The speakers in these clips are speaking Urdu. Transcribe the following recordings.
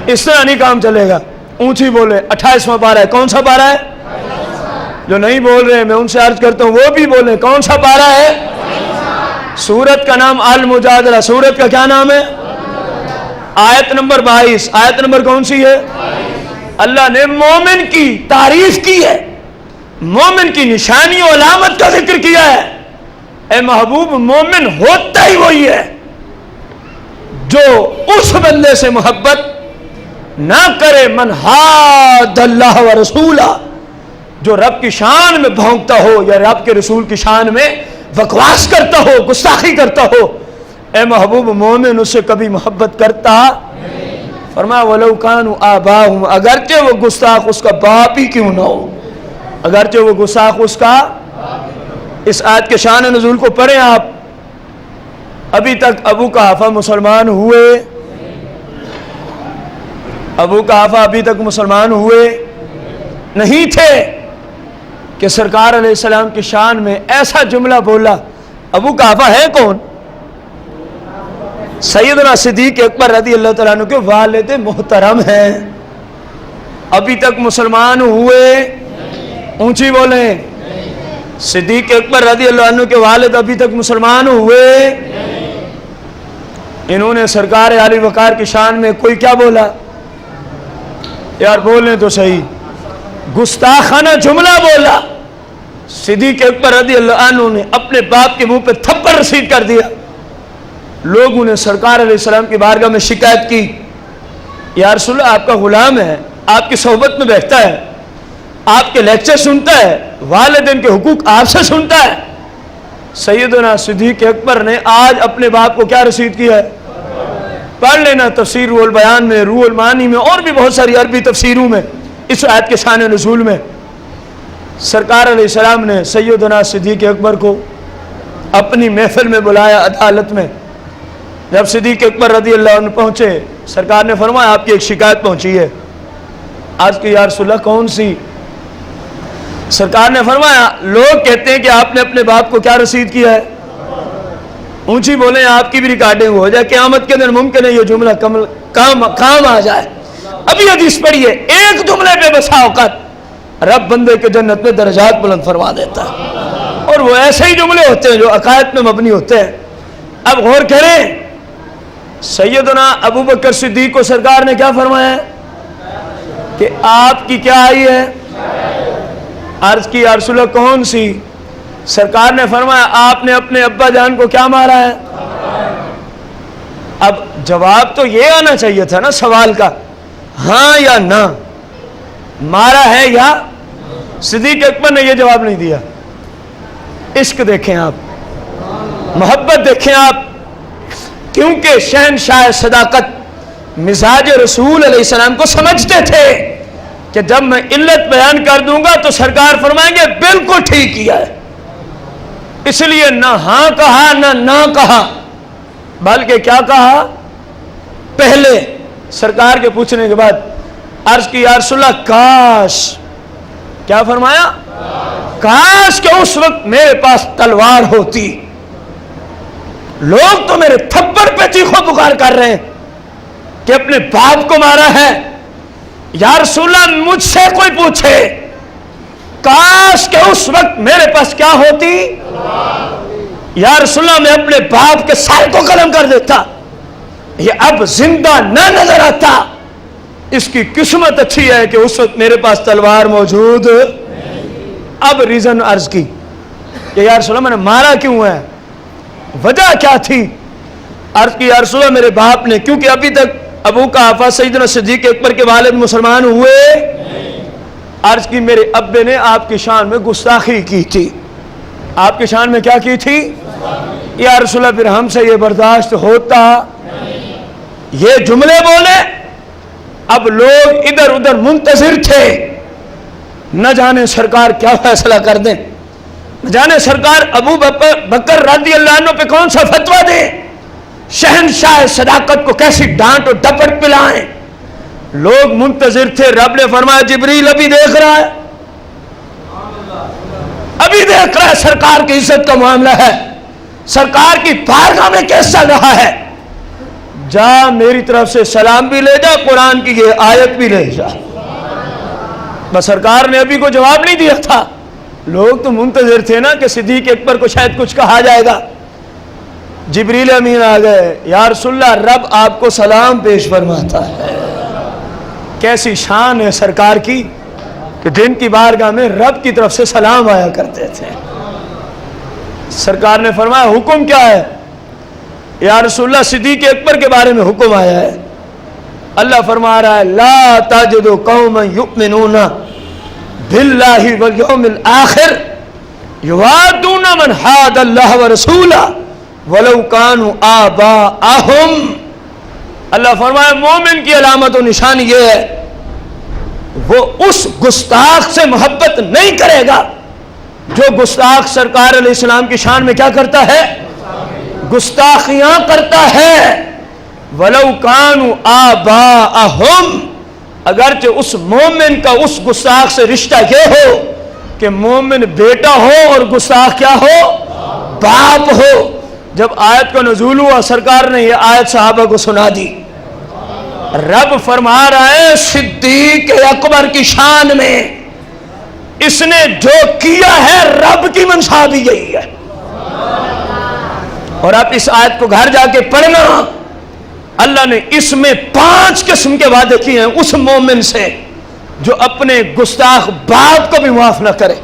اس طرح نہیں کام چلے گا. اونچی بولے. 28واں پارہ ہے. کون سا پارہ ہے؟ جو نہیں بول رہے میں ان سے عرض کرتا ہوں وہ بھی بولیں. کون سا پارہ ہے؟ سورت کا نام المجادلہ. سورت کا کیا نام ہے؟ آیت نمبر 22. آیت نمبر کون سی ہے؟ اللہ نے مومن کی تعریف کی ہے, مومن کی نشانی و علامت کا ذکر کیا ہے. اے محبوب, مومن ہوتا ہی وہی ہے جو اس بندے سے محبت نہ کرے من حاد اللہ و رسولہ, جو رب کی شان میں بھونکتا ہو یا رب کے رسول کی شان میں بکواس کرتا ہو, گستاخی کرتا ہو. اے محبوب, مومن اس سے کبھی محبت کرتا. فرمایا وَلَوْ كَانُوا آبَاءَهُمْ, اگرچہ وہ گستاخ اس کا باپ ہی کیوں نہ ہو, اگرچہ وہ گستاخ اس کا. اس آیت کے شان نزول کو پڑھیں آپ. ابھی تک ابو قحافہ مسلمان ہوئے, ابو قحافہ ابھی تک مسلمان ہوئے نہیں تھے کہ سرکار علیہ السلام کی شان میں ایسا جملہ بولا. ابو قحافہ ہے کون؟ سیدنا صدیق اکبر رضی اللہ تعالیٰ عنہ کے والد محترم ہیں. ابھی تک مسلمان ہوئے, اونچی بولیں. صدیق اکبر رضی اللہ عنہ کے والد ابھی تک مسلمان ہوئے. انہوں نے سرکار عالی وقار کی شان میں کوئی کیا بولا؟ یار بولیں تو صحیح. گستاخانہ جملہ بولا. صدیق اکبر رضی اللہ عنہ نے اپنے باپ کے منہ پہ تھپڑ رسید کر دیا. لوگوں نے سرکار علیہ السلام کی بارگاہ میں شکایت کی, یا رسول اللہ آپ کا غلام ہے, آپ کی صحبت میں بیٹھتا ہے, آپ کے لیکچر سنتا ہے, والدین کے حقوق آپ سے سنتا ہے. سیدنا صدیق اکبر نے آج اپنے باپ کو کیا رسید کیا ہے؟ پڑھ لینا تفسیر روح البیان میں, روح المعانی میں, اور بھی بہت ساری عربی تفسیروں میں اس آیت کے شان نزول میں. سرکار علیہ السلام نے سیدنا صدیق اکبر کو اپنی محفل میں بلایا عدالت میں. جب صدیق اکبر رضی اللہ عنہ پہنچے, سرکار نے فرمایا آپ کی ایک شکایت پہنچی ہے. آج کی یا رسول اللہ کون سی؟ سرکار نے فرمایا لوگ کہتے ہیں کہ آپ نے اپنے باپ کو کیا رسید کیا ہے. اونچی بولیں, آپ کی بھی ریکارڈنگ ہو جائے. قیامت کے دن ممکن ہے یہ جملہ کام آ جائے. ابھی حدیث پڑھیے, ایک جملے پہ بسا اوقات رب بندے کے جنت میں درجات بلند فرما دیتا ہے, اور وہ ایسے ہی جملے ہوتے ہیں جو عقائد میں مبنی ہوتے ہیں. اب غور کریں, سیدنا ابو بکر صدیق کو سرکار نے کیا فرمایا کہ آپ کی کیا آئی ہے؟ عرض کی یا رسول اللہ کون سی؟ سرکار نے فرمایا آپ نے اپنے ابا جان کو کیا مارا ہے. اب جواب تو یہ آنا چاہیے تھا نا سوال کا, ہاں یا نہ, مارا ہے یا. صدیق اکبر نے یہ جواب نہیں دیا. عشق دیکھیں آپ, محبت دیکھیں آپ, کیونکہ شہنشاہ صداقت مزاج رسول علیہ السلام کو سمجھتے تھے کہ جب میں علت بیان کر دوں گا تو سرکار فرمائیں گے بالکل ٹھیک کیا ہے. اس لیے نہ ہاں کہا نہ کہا, بلکہ کیا کہا؟ پہلے سرکار کے پوچھنے کے بعد عرض کی یا رسول اللہ کاش, کیا فرمایا؟ کاش کہ اس وقت میرے پاس تلوار ہوتی. لوگ تو میرے تھپڑ پہ چیخو پکار کر رہے ہیں کہ اپنے باپ کو مارا ہے. یا رسول اللہ مجھ سے کوئی پوچھے کاش کہ اس وقت میرے پاس کیا ہوتی. یا رسول اللہ میں اپنے باپ کے سر کو قلم کر دیتا, یہ اب زندہ نہ نظر آتا. اس کی قسمت اچھی ہے کہ اس وقت میرے پاس تلوار موجود. اب ریزن عرض کی کہ یا رسول اللہ میں نے مارا کیوں ہے, وجہ کیا تھی. عرض کی یا رسول اللہ میرے باپ نے, کیونکہ ابھی تک ابو قحافہ سیدنا صدیق اکبر کے والد مسلمان ہوئے. عرض کی میرے ابے نے آپ کی شان میں گستاخی کی تھی. آپ کی شان میں کیا کی تھی؟ یا رسول اللہ پھر ہم سے یہ برداشت ہوتا؟ یہ جملے بولے. اب لوگ ادھر ادھر منتظر تھے, نہ جانے سرکار کیا فیصلہ کر دیں, نہ جانے سرکار ابو بکر رضی اللہ عنہ پہ کون سا فتویٰ دیں, شہنشاہ صداقت کو کیسی ڈانٹ اور ڈپٹ پلائیں. لوگ منتظر تھے. رب نے فرمایا جبریل ابھی دیکھ رہا ہے, ابھی دیکھ رہا ہے. سرکار کی عزت کا معاملہ ہے, سرکار کی بارگاہ میں کیسا رہا ہے. جا میری طرف سے سلام بھی لے جا، قرآن کی یہ آیت بھی لے جا۔ بس سرکار نے ابھی کو جواب نہیں دیا تھا، لوگ تو منتظر تھے نا کہ صدیق اکبر کو شاید کچھ کہا جائے گا۔ جبریل امین آ گئے، یا رسول اللہ رب آپ کو سلام پیش فرماتا ہے۔ کیسی شان ہے سرکار کی کہ جن کی بارگاہ میں رب کی طرف سے سلام آیا کرتے تھے۔ سرکار نے فرمایا حکم کیا ہے؟ یا رسول اللہ صدیق اکبر کے بارے میں حکم آیا ہے۔ اللہ فرما رہا ہے لا تجد قوما یؤمنون باللہ والیوم الآخر یوادون من حاد اللہ ورسولہ ولو کانوا آباءہم۔ اللہ فرمایا مومن کی علامت و نشانی یہ ہے وہ اس گستاخ سے محبت نہیں کرے گا جو گستاخ سرکار علیہ السلام کی شان میں کیا کرتا ہے؟ گستاخیاں کرتا ہے۔ وَلَوْ كَانُوا آبَاءَهُمْ، اگرچہ اس مومن کا اس گستاخ سے رشتہ یہ ہو کہ مومن بیٹا ہو اور گستاخ کیا ہو؟ باپ ہو۔ جب آیت کا نزول ہوا سرکار نے یہ آیت صحابہ کو سنا دی۔ رب فرما رہا ہے صدیق اکبر کی شان میں اس نے جو کیا ہے رب کی منشا بھی یہی ہے۔ اور آپ اس آیت کو گھر جا کے پڑھنا، اللہ نے اس میں 5 قسم کے وعدے کیے ہیں اس مومن سے جو اپنے گستاخ باپ کو بھی معاف نہ کرے۔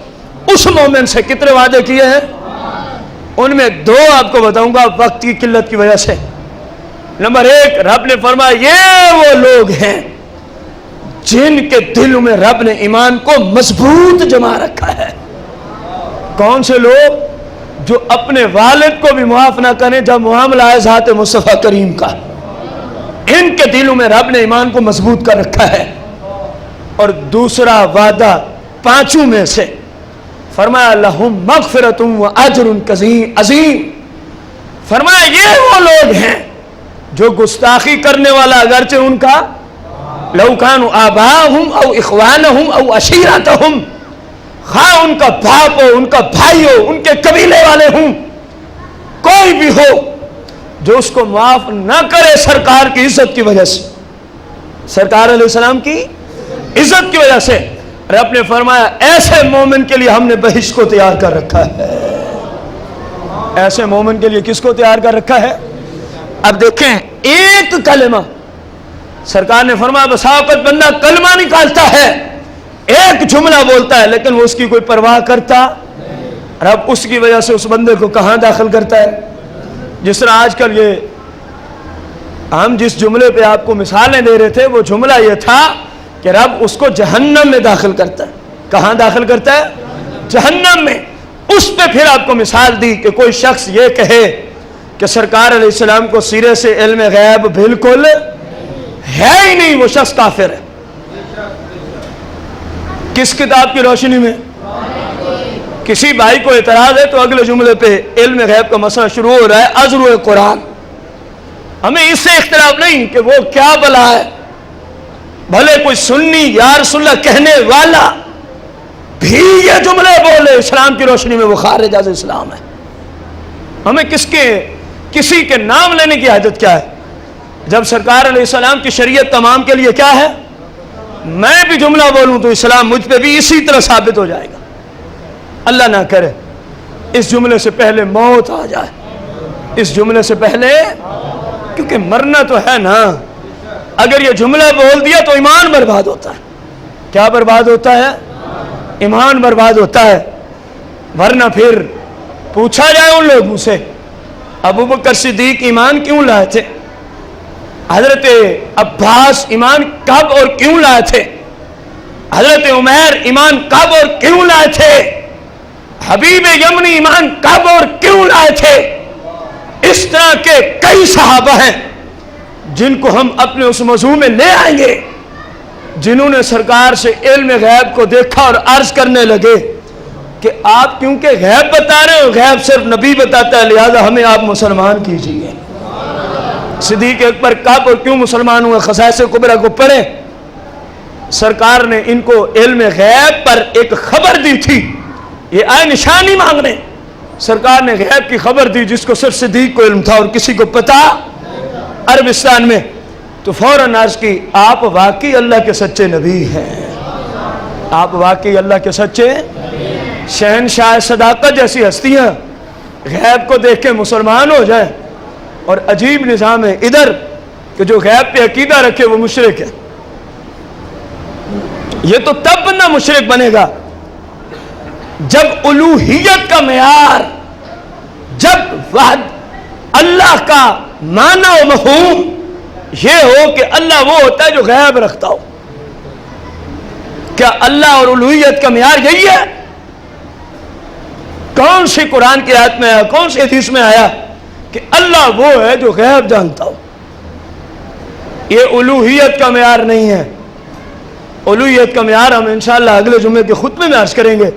اس مومن سے کتنے وعدے کیے ہیں؟ ان میں 2 آپ کو بتاؤں گا وقت کی قلت کی وجہ سے۔ نمبر 1، رب نے فرمایا یہ وہ لوگ ہیں جن کے دلوں میں رب نے ایمان کو مضبوط جما رکھا ہے۔ کون سے لوگ؟ جو اپنے والد کو بھی معاف نہ کریں جب معاملہ ہے ذات مصطفیٰ کریم کا۔ ان کے دلوں میں رب نے ایمان کو مضبوط کر رکھا ہے۔ اور دوسرا وعدہ 5 میں سے فرمایا لہم مغفرۃ و اجر عظیم۔ فرمایا یہ وہ لوگ ہیں جو گستاخی کرنے والا اگرچہ ان کا لو کانوا آباءہم او اخوانہم او عشیرتہم، خواہ ان کا باپ ہو، ان کا بھائی ہو، ان کے قبیلے والے ہوں، کوئی بھی ہو، جو اس کو معاف نہ کرے سرکار کی عزت کی وجہ سے، سرکار علیہ السلام کی عزت کی وجہ سے، رب نے فرمایا ایسے مومن کے لیے ہم نے بہشت کو تیار کر رکھا ہے۔ ایسے مومن کے لیے کس کو تیار کر رکھا ہے؟ اب دیکھیں ایک کلمہ، سرکار نے فرمایا بسا اوقات بندہ کلمہ نکالتا ہے، ایک جملہ بولتا ہے لیکن وہ اس کی کوئی پرواہ کرتا، رب اس کی وجہ سے اس بندے کو کہاں داخل کرتا ہے؟ جس طرح آج کل یہ ہم جس جملے پہ آپ کو مثالیں دے رہے تھے وہ جملہ یہ تھا کہ رب اس کو جہنم میں داخل کرتا ہے۔ کہاں داخل کرتا ہے؟ جہنم میں۔ اس پہ پھر آپ کو مثال دی کہ کوئی شخص یہ کہے کہ سرکار علیہ السلام کو سرے سے علم غیب بالکل ہے ہی نہیں، وہ شخص کافر ہے۔ کس کتاب کی روشنی میں؟ کسی بھائی کو اعتراض ہے تو اگلے جملے پہ علم غیب کا مسئلہ شروع ہو رہا ہے ازرو قرآن۔ ہمیں اس سے اختلاف نہیں کہ وہ کیا بلا ہے، بھلے کوئی سنی یا رسول اللہ کہنے والا بھی یہ جملے بولے اسلام کی روشنی میں وہ خارج از اسلام ہے۔ ہمیں کسی کے نام لینے کی حاجت کیا ہے جب سرکار علیہ السلام کی شریعت تمام کے لیے کیا ہے؟ میں بھی جملہ بولوں تو اسلام مجھ پہ بھی اسی طرح ثابت ہو جائے گا۔ اللہ نہ کرے اس جملے سے پہلے موت آ جائے، اس جملے سے پہلے، کیونکہ مرنا تو ہے نا۔ اگر یہ جملہ بول دیا تو ایمان برباد ہوتا ہے۔ کیا برباد ہوتا ہے؟ ایمان برباد ہوتا ہے۔ ورنہ پھر پوچھا جائے ان لوگوں سے ابو بکر صدیق ایمان کیوں لائے تھے؟ حضرت عباس ایمان کب اور کیوں لائے تھے؟ حضرت عمر ایمان کب اور کیوں لائے تھے؟ حبیب یمنی ایمان کب اور کیوں لائے تھے؟ اس طرح کے کئی صحابہ ہیں جن کو ہم اپنے اس موضوع میں لے آئیں گے، جنہوں نے سرکار سے علم غیب کو دیکھا اور عرض کرنے لگے کہ آپ کیونکہ غیب بتا رہے ہو، غیب صرف نبی بتاتا ہے، لہذا ہمیں آپ مسلمان کیجئے۔ صدیق اکبر کب اور کیوں مسلمان ہوئے؟ خصائص کبریٰ کو پڑھیں۔ سرکار نے ان کو علم غیب پر ایک خبر دی تھی، یہ آئے نشانی مانگنے، سرکار نے غیب کی خبر دی جس کو صرف صدیق کو علم تھا اور کسی کو پتا۔ عربستان میں، تو فوراً عرض کی آپ واقعی اللہ کے سچے نبی ہیں، آپ واقعی اللہ کے سچے شہنشاہ صداقت جیسی ہستیاں غیب کو دیکھ کے مسلمان ہو جائیں۔ اور عجیب نظام ہے ادھر کہ جو غیب پہ عقیدہ رکھے وہ مشرک ہے۔ یہ تو تب بندہ مشرک بنے گا جب الوہیت کا معیار، جب وحد اللہ کا معنی و مفہوم یہ ہو کہ اللہ وہ ہوتا ہے جو غیب رکھتا ہو۔ کیا اللہ اور الوہیت کا معیار یہی ہے؟ کون سی قرآن کی آیت میں آیا، کون سی حدیث میں آیا کہ اللہ وہ ہے جو غیب جانتا ہو؟ یہ الوہیت کا معیار نہیں ہے۔ الوہیت کا معیار ہم انشاءاللہ اگلے جمعے کے خطبے میں عرض کریں گے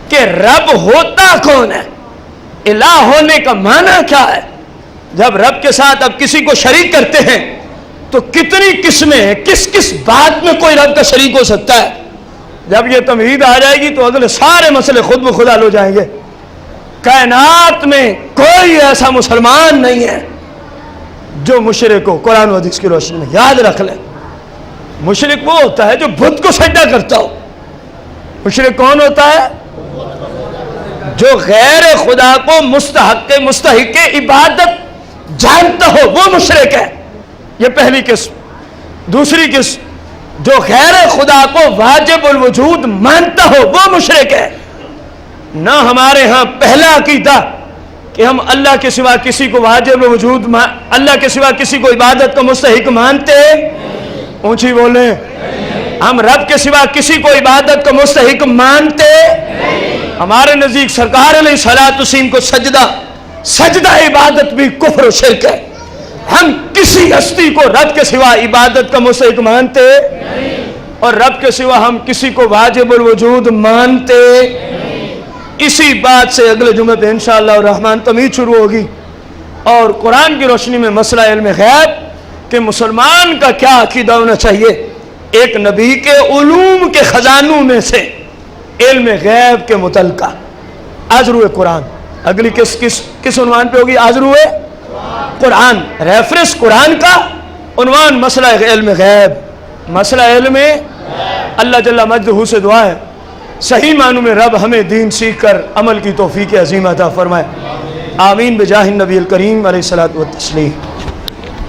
کہ رب ہوتا کون ہے، الہ ہونے کا معنی کیا ہے۔ جب رب کے ساتھ اب کسی کو شریک کرتے ہیں تو کتنی قسمیں ہیں، کس کس بات میں کوئی رب کا شریک ہو سکتا ہے۔ جب یہ تمہید آ جائے گی تو اگلے سارے مسئلے خود بخود حل ہو جائیں گے۔ کائنات میں کوئی ایسا مسلمان نہیں ہے جو مشرک ہو، قرآن و حدیث کی روشنی میں یاد رکھ لیں۔ مشرک وہ ہوتا ہے جو بت کو سجدہ کرتا ہو۔ مشرک کون ہوتا ہے؟ جو غیر خدا کو مستحق عبادت جانتا ہو، وہ مشرک ہے۔ یہ پہلی قسم۔ دوسری قسم، جو غیر خدا کو واجب الوجود مانتا ہو، وہ مشرک ہے۔ نہ ہمارے ہاں پہلا عقیدہ کہ ہم اللہ کے سوا کسی کو واجب الوجود اللہ کے سوا کسی کو عبادت کو مستحق مانتے، اونچی بولیں، ہم رب کے سوا کسی کو عبادت کو مستحق مانتے۔ ہمارے نزدیک سرکار علیہ الصلوۃ والتسلیم کو سجدہ عبادت بھی کفر و شرک ہے۔ ہم کسی ہستی کو رب کے سوا عبادت کا مستحق مانتے اور رب کے سوا ہم کسی کو واجب الوجود مانتے۔ اسی بات سے اگلے جمعے پہ انشاءاللہ الرحمن تمہید شروع ہوگی اور قرآن کی روشنی میں مسئلہ علم غیب کہ مسلمان کا کیا عقیدہ ہونا چاہیے۔ ایک نبی کے علوم کے خزانوں میں سے علم غیب کے متعلقہ آذرو قرآن، اگلی کس عنوان پہ ہوگی؟ آذرو قرآن، ریفرنس قرآن کا، عنوان مسئلہ علم غیب، مسئلہ علم۔ اللہ جل مجدہ سے دعا ہے صحیح معنوں میں رب ہمیں دین سیکھ کر عمل کی توفیق عظیم عطا فرمائے۔ آمین بجاہ النبی الکریم علیہ الصلوۃ والتسلیم۔